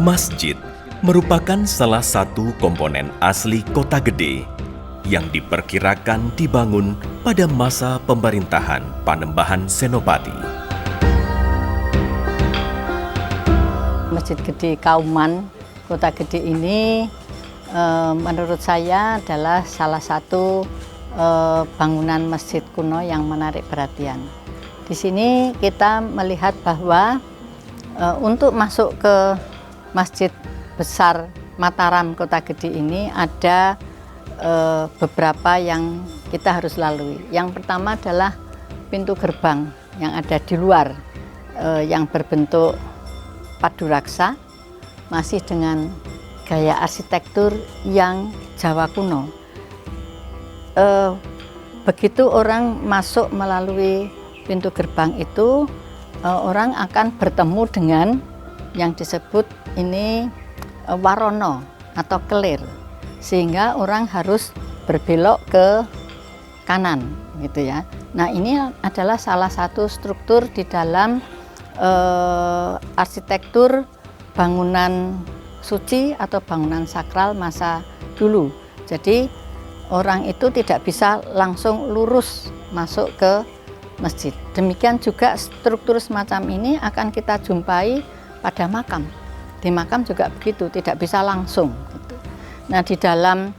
Masjid merupakan salah satu komponen asli Kota Gede yang diperkirakan dibangun pada masa pemerintahan Panembahan Senopati. Masjid Gede Kauman, Kota Gede ini menurut saya adalah salah satu bangunan masjid kuno yang menarik perhatian. Di sini kita melihat bahwa untuk masuk ke Masjid Besar Mataram Kota Gede ini ada beberapa yang kita harus lalui. Yang pertama adalah pintu gerbang yang ada di luar yang berbentuk paduraksa, masih dengan gaya arsitektur yang Jawa kuno. Begitu orang masuk melalui pintu gerbang itu, orang akan bertemu dengan yang disebut ini warono atau kelir, sehingga orang harus berbelok ke kanan gitu ya. Nah, ini adalah salah satu struktur di dalam arsitektur bangunan suci atau bangunan sakral masa dulu. Jadi orang itu tidak bisa langsung lurus masuk ke masjid. Demikian juga struktur semacam ini akan kita jumpai pada makam. Di makam juga begitu, tidak bisa langsung gitu. Nah, di dalam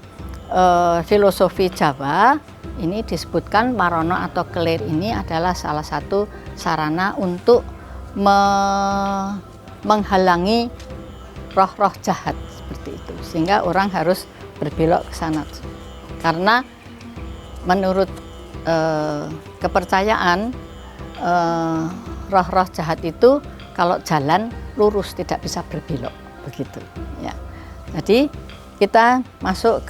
filosofi Jawa ini disebutkan warono atau kelir ini adalah salah satu sarana untuk menghalangi roh-roh jahat seperti itu, sehingga orang harus berbelok ke sana. Karena menurut kepercayaan roh-roh jahat itu kalau jalan lurus tidak bisa berbelok begitu ya. Jadi kita masuk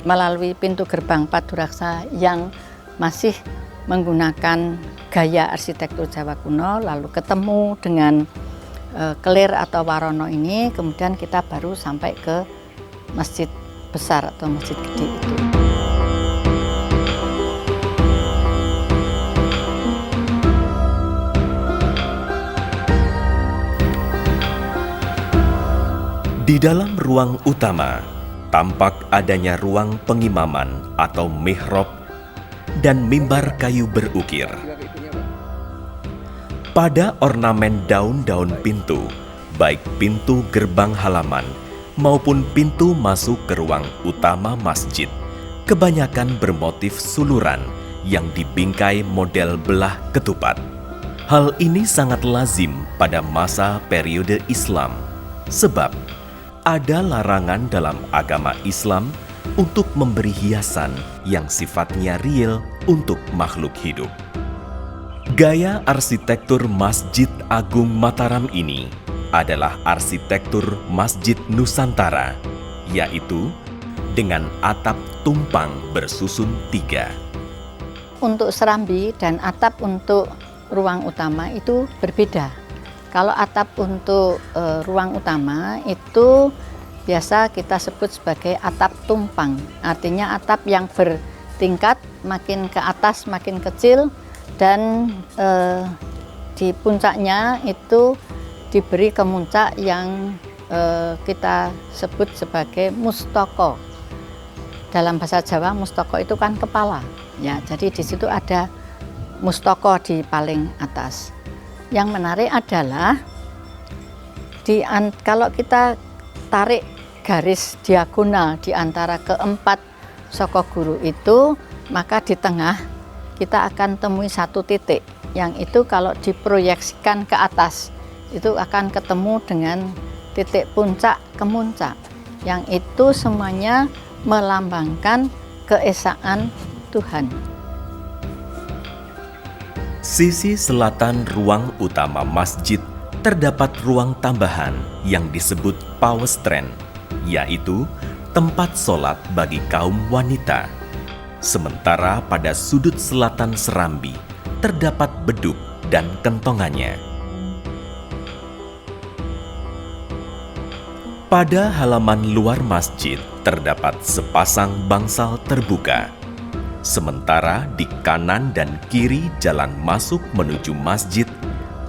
melalui pintu gerbang paduraksa yang masih menggunakan gaya arsitektur Jawa kuno, lalu ketemu dengan kelir atau warono ini, kemudian kita baru sampai ke masjid besar atau masjid gede itu. Di dalam ruang utama, tampak adanya ruang pengimaman atau mihrab dan mimbar kayu berukir. Pada ornamen daun-daun pintu, baik pintu gerbang halaman maupun pintu masuk ke ruang utama masjid, kebanyakan bermotif suluran yang dibingkai model belah ketupat. Hal ini sangat lazim pada masa periode Islam, sebab ada larangan dalam agama Islam untuk memberi hiasan yang sifatnya real untuk makhluk hidup. Gaya arsitektur Masjid Agung Mataram ini adalah arsitektur Masjid Nusantara, yaitu dengan atap tumpang bersusun 3. Untuk serambi dan atap untuk ruang utama itu berbeda. Kalau atap untuk ruang utama itu biasa kita sebut sebagai atap tumpang, artinya atap yang bertingkat, makin ke atas makin kecil, dan di puncaknya itu diberi kemuncak yang kita sebut sebagai mustaka. Dalam bahasa Jawa mustaka itu kan kepala, ya. Jadi di situ ada mustaka di paling atas. Yang menarik adalah kalau kita tarik garis diagonal di antara keempat saka guru itu, maka di tengah kita akan temui satu titik yang itu kalau diproyeksikan ke atas itu akan ketemu dengan titik puncak kemuncak, yang itu semuanya melambangkan keesaan Tuhan. Sisi selatan ruang utama masjid terdapat ruang tambahan yang disebut pawestren, yaitu tempat sholat bagi kaum wanita. Sementara pada sudut selatan serambi terdapat beduk dan kentongannya. Pada halaman luar masjid terdapat sepasang bangsal terbuka. Sementara di kanan dan kiri jalan masuk menuju masjid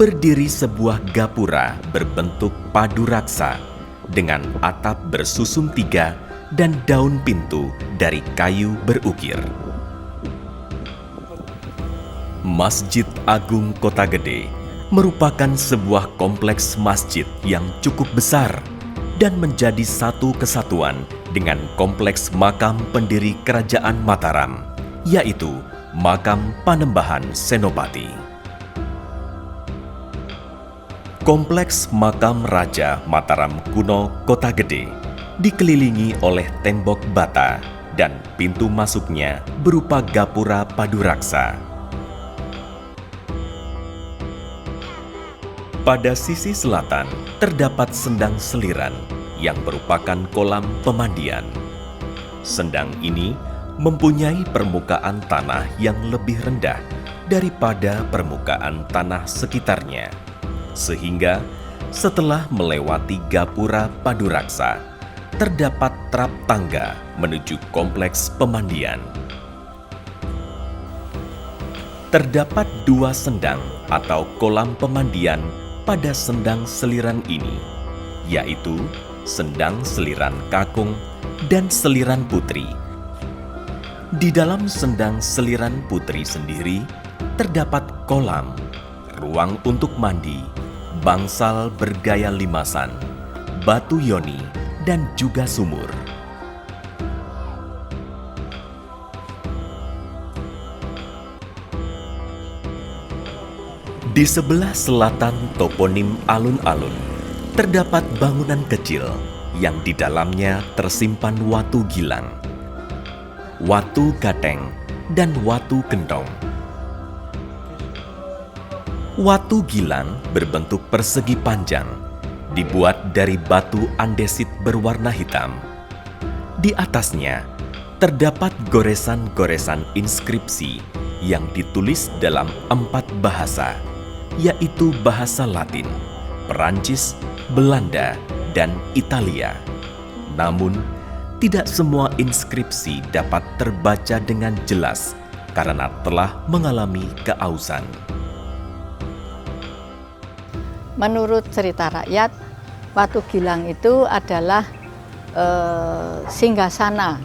berdiri sebuah gapura berbentuk padu raksa dengan atap bersusun tiga dan daun pintu dari kayu berukir. Masjid Agung Kota Gede merupakan sebuah kompleks masjid yang cukup besar dan menjadi satu kesatuan dengan kompleks makam pendiri Kerajaan Mataram, yaitu Makam Panembahan Senopati. Kompleks Makam Raja Mataram Kuno Kota Gede dikelilingi oleh tembok bata dan pintu masuknya berupa gapura padu raksa. Pada sisi selatan terdapat sendang seliran yang merupakan kolam pemandian. Sendang ini mempunyai permukaan tanah yang lebih rendah daripada permukaan tanah sekitarnya, sehingga setelah melewati gapura padu raksa, terdapat trap tangga menuju kompleks pemandian. Terdapat dua sendang atau kolam pemandian pada sendang seliran ini, yaitu sendang seliran kakung dan seliran putri. Di dalam sendang seliran putri sendiri terdapat kolam, ruang untuk mandi, bangsal bergaya limasan, batu yoni, dan juga sumur. Di sebelah selatan toponim alun-alun, terdapat bangunan kecil yang di dalamnya tersimpan watu gilang, watu gateng, dan watu gentong. Watu gilang berbentuk persegi panjang, dibuat dari batu andesit berwarna hitam. Di atasnya terdapat goresan-goresan inskripsi yang ditulis dalam 4 bahasa, yaitu bahasa Latin, Perancis, Belanda, dan Italia. Namun, tidak semua inskripsi dapat terbaca dengan jelas karena telah mengalami keausan. Menurut cerita rakyat, Watu Gilang itu adalah singgasana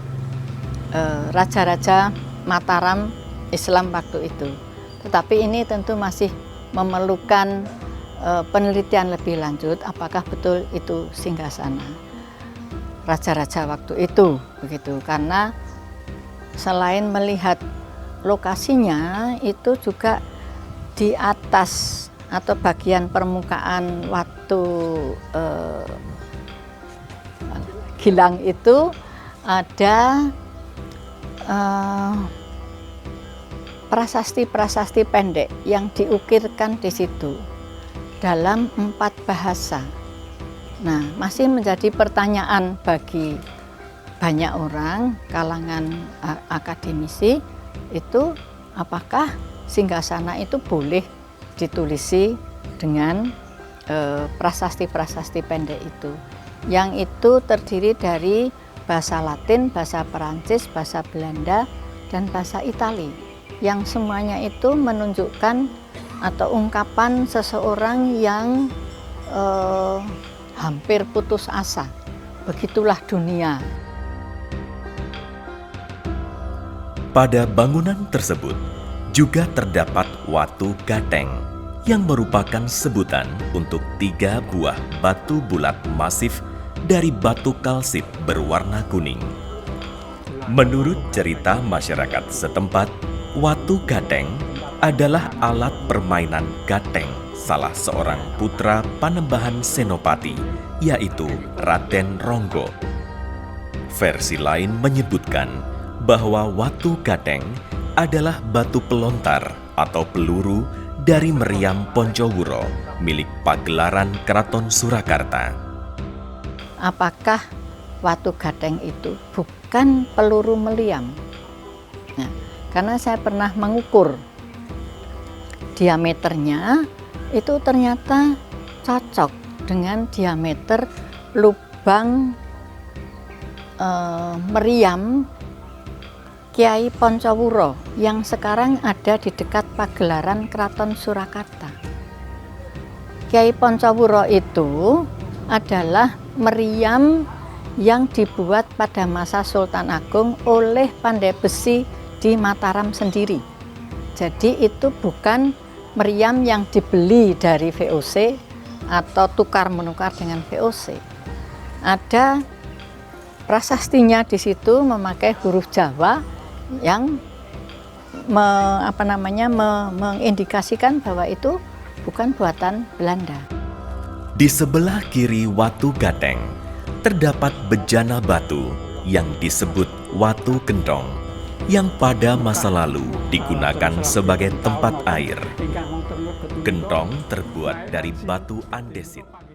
raja-raja Mataram Islam waktu itu. Tetapi ini tentu masih memerlukan penelitian lebih lanjut apakah betul itu singgasana raja-raja waktu itu, begitu. Karena selain melihat lokasinya, itu juga di atas atau bagian permukaan Watu Gilang itu ada prasasti-prasasti pendek yang diukirkan di situ dalam 4 bahasa. Nah, masih menjadi pertanyaan bagi banyak orang kalangan akademisi itu, apakah singgasana itu boleh ditulisi dengan prasasti-prasasti pendek itu, yang itu terdiri dari bahasa Latin, bahasa Perancis, bahasa Belanda, dan bahasa Itali, yang semuanya itu menunjukkan atau ungkapan seseorang yang hampir putus asa. Begitulah dunia. Pada bangunan tersebut juga terdapat watu gateng yang merupakan sebutan untuk 3 buah batu bulat masif dari batu kalsit berwarna kuning. Menurut cerita masyarakat setempat, watu gateng adalah alat permainan gateng salah seorang putra Panembahan Senopati, yaitu Raden Ronggo. Versi lain menyebutkan bahwa watu gateng adalah batu pelontar atau peluru dari meriam Poncowuro milik pagelaran Keraton Surakarta. Apakah watu gateng itu bukan peluru meriam? Nah, karena saya pernah mengukur diameternya, itu ternyata cocok dengan diameter lubang meriam Kiai Poncowuro yang sekarang ada di dekat pagelaran Keraton Surakarta. Kyai Poncowuro itu adalah meriam yang dibuat pada masa Sultan Agung oleh pandai besi di Mataram sendiri. Jadi itu bukan meriam yang dibeli dari VOC atau tukar-menukar dengan VOC. Ada prasastinya di situ memakai huruf Jawa yang mengindikasikan bahwa itu bukan buatan Belanda. Di sebelah kiri Watu Gateng terdapat bejana batu yang disebut Watu Gentong yang pada masa lalu digunakan sebagai tempat air. Gentong terbuat dari batu andesit.